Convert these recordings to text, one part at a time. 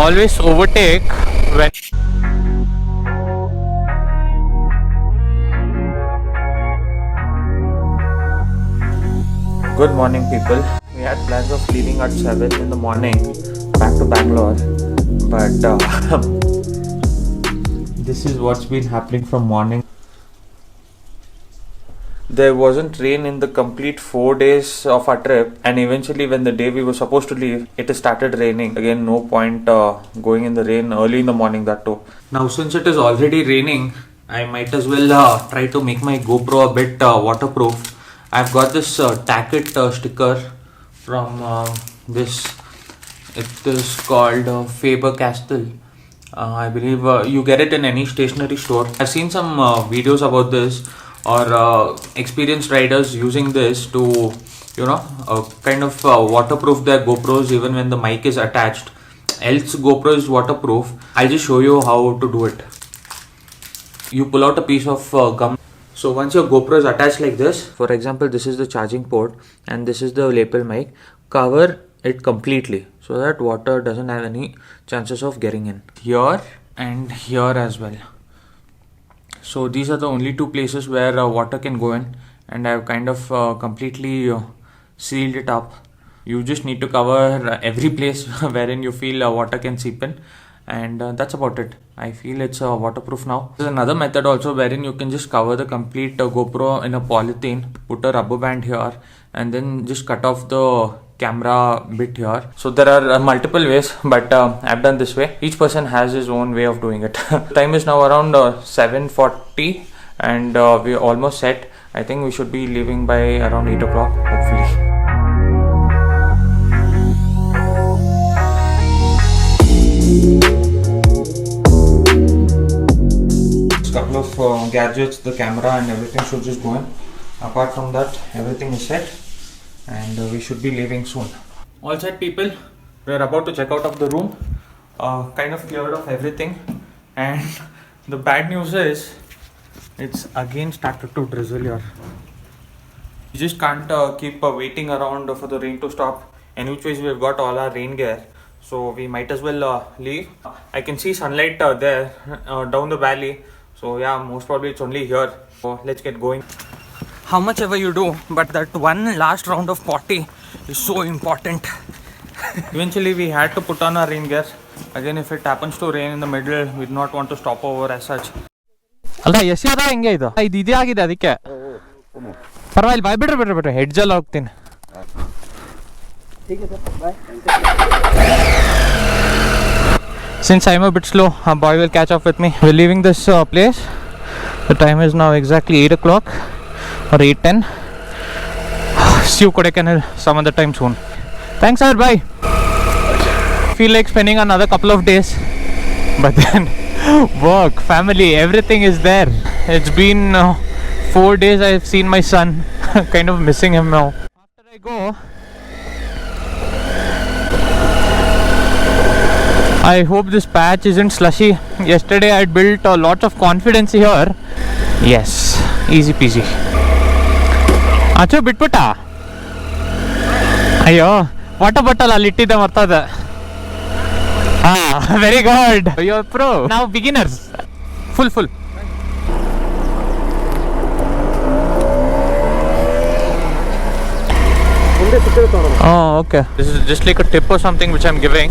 always overtake when Good morning, people. We had plans of leaving at 7 in the morning back to Bangalore, but this is what's been happening from morning. There wasn't rain in the complete 4 days of our trip, and eventually when the day we were supposed to leave, it started raining. Again, no point going in the rain early in the morning, that too. Now since it is already raining, I might as well try to make my GoPro a bit waterproof. I've got this Tack It sticker from this. It is called Faber-Castell. I believe you get it in any stationery store. I've seen some videos about this, or experienced riders using this to, kind of waterproof their GoPros even when the mic is attached. Else GoPro is waterproof. I'll just show you how to do it. You pull out a piece of gum. So once your GoPro is attached like this, for example, this is the charging port and this is the lapel mic, cover it completely so that water doesn't have any chances of getting in. Here and here as well. So these are the only two places where water can go in, and I've kind of completely sealed it up. You just need to cover every place wherein you feel water can seep in, and that's about it. I feel it's waterproof now. There's another method also wherein you can just cover the complete GoPro in a polythene, put a rubber band here, and then just cut off the camera bit here. So there are multiple ways, but I've done this way. Each person has his own way of doing it. Time is now around 7:40 and we're almost set. I think we should be leaving by around 8 o'clock, hopefully. Couple of gadgets, the camera and everything should just go in. Apart from that, everything is set and we should be leaving soon. All set, people. We're about to check out of the room. Kind of cleared off everything, and the bad news is it's again started to drizzle here. You just can't keep waiting around for the rain to stop. And which ways, we've got all our rain gear, so we might as well leave. I can see sunlight there down the valley. So yeah, most probably it's only here. So let's get going. How much ever you do, but that one last round of potty is so important. Eventually we had to put on our rain gear. Again, if it happens to rain in the middle, we do not want to stop over as such. ಅಲ್ಲ ಎಸಿಯಾದ ಹೆಂಗೆ ಇದು ಇದೇ ಆಗಿದೆ ಅದಕ್ಕೆ ಪರವಾಗಿಲ್ಲ ಬಾಯ್ ಬಿಡ್ರಿ ಹೆಡ್ಜಲ್ಲಿ ಹೋಗ್ತೀನಿ. Since I'm a bit slow, a boy will catch up with me. We're leaving this place. The time is now exactly 8 o'clock or 8:10. See you Kodaikanal some other time soon. Thanks sir, bye. Feel like spending another couple of days, but then work, family, everything is there. It's been 4 days I've seen my son. Kind of missing him now. After I go, I hope this patch isn't slushy. Yesterday I built lots of confidence here. Yes, easy peasy. Acho bitputta. Ayyo, water bottle ಅಲ್ಲಿ ಇಟ್ಟಿದ್ದೆ ಮರ್ತದೆ. Very good. You're pro. Now beginners. Full. Oh, okay. This is just like a tip or something which I'm giving.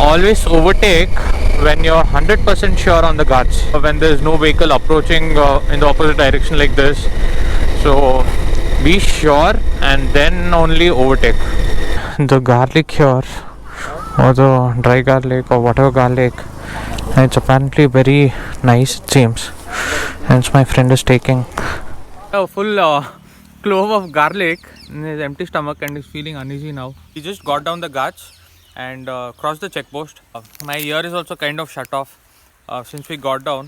Always overtake when you're 100% sure on the guards. When there's no vehicle approaching in the opposite direction like this. So be sure and then only overtake. The garlic here, or the dry garlic or whatever garlic, it's apparently very nice, it seems. Hence my friend is taking a full clove of garlic in his empty stomach and is feeling uneasy now. He just got down the ghats and crossed the checkpost. My ear is also kind of shut off since we got down.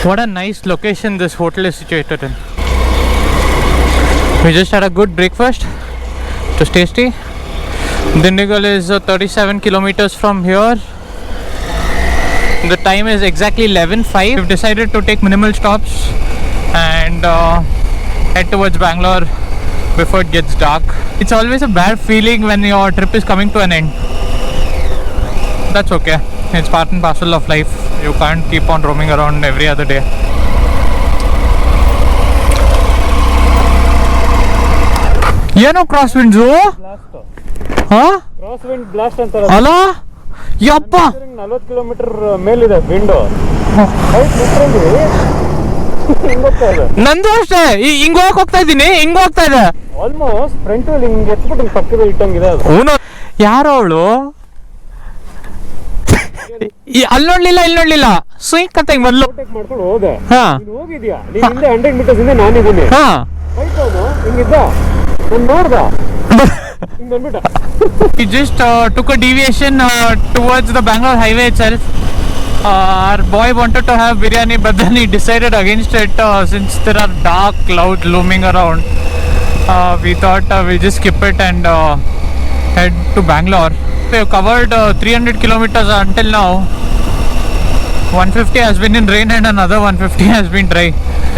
What a nice location this hotel is situated in. We just had a good breakfast. It was tasty. Dindigul is 37 kilometers from here. The time is exactly 11:05. We've decided to take minimal stops and head towards Bangalore before it gets dark. It's always a bad feeling when your trip is coming to an end. That's okay. It's part and parcel of life. You can't keep on roaming around every other day. ಏನೋ cross ವಿಂಡ್ಸು cross wind blast ಅಂತಾರ ಅಲ್ಲ ಯಪ್ಪ 40 kilometre ಮೇಲಿದೆ window ನಂದು ಅಷ್ಟೇ ಹಿಂಗ್ ಹೋಗ್ತಾ ಇದ್ದೀನಿ ಹಿಂಗ್ ಹೋಗ್ತಾ ಇದೆ ಆಲ್ಮೋಸ್ಟ್ ಫ್ರಂಟ್ ವೀಲ್ ಹಿಂಗ್ ಎತ್ಬಿಟ್ಟು ಪಕ್ಕದಲ್ಲಿ ಇಟ್ಟಂಗಿದೆ ಅದು ಅವನು ಯಾರೋ ಅವಳು ಅಲ್ಲಿ ನೋಡ್ಲಿಲ್ಲ ಇಲ್ಲಿ ನೋಡ್ಲಿಲ್ಲ ಸ್ವಿಂಕ್ ಅಂತ ಹಿಂಗ್ ಮೊದ್ಲು ಮಾಡ್ಕೊಂಡು ಹೋದೆ ಹಾ ಹೋಗಿದ್ಯಾ ನೀನ್ ಹಿಂದೆ 100 ಮೀಟರ್ಸ್ ಹಿಂದೆ ನಾನಿದ್ದೀನಿ ಹಾ ಹಿಂಗಿದ್ದ ನಾನು ನೋಡ್ದ ಹಿಂಗ್ ಬಂದ್ಬಿಟ್ಟ. We just took a deviation towards the Bangalore highway itself. Our boy wanted to have biryani, but then he decided against it since there are dark clouds looming around. We thought we'll just skip it and head to Bangalore. We have covered 300 kilometers until now. 150 has been in rain and another 150 has been dry.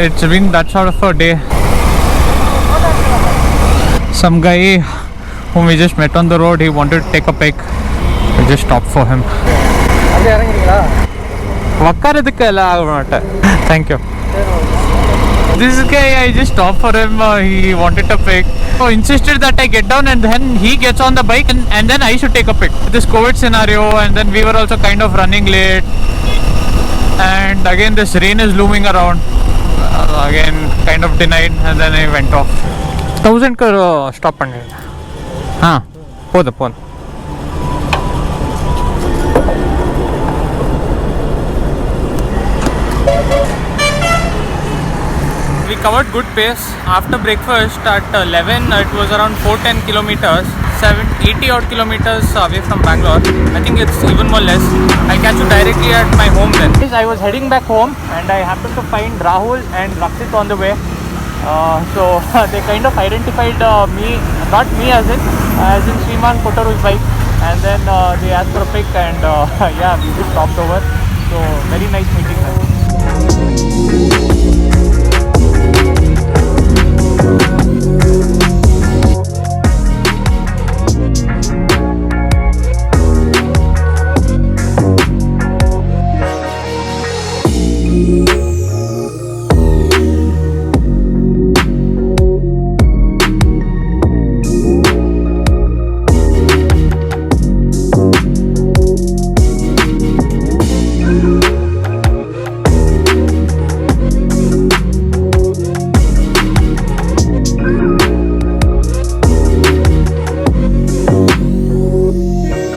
It's been that sort of a day. Some guy whom we just met on the road, he wanted to take a pic. We just stopped for him. Thank you. This guy, I just stopped for him. He wanted a pic. So insisted that I get down and then he gets on the bike and then I should take a pic. This COVID scenario, and then we were also kind of running late. And again this rain is looming around. Again kind of denied and then I went off. 1000 ka stop panni. Ha, hoda phone. We covered good pace. After breakfast at 11, it was around 410 kilometers, 80 odd kilometers away from Bangalore. I think it's even more less. I'll catch you directly at my home then. I was heading back home and I happened to find Rahul and Rakshit on the way. So they kind of identified me, not me as in Sriman Kotaru's bike, and then they asked for a pic and yeah, we just stopped over. So very nice meeting them.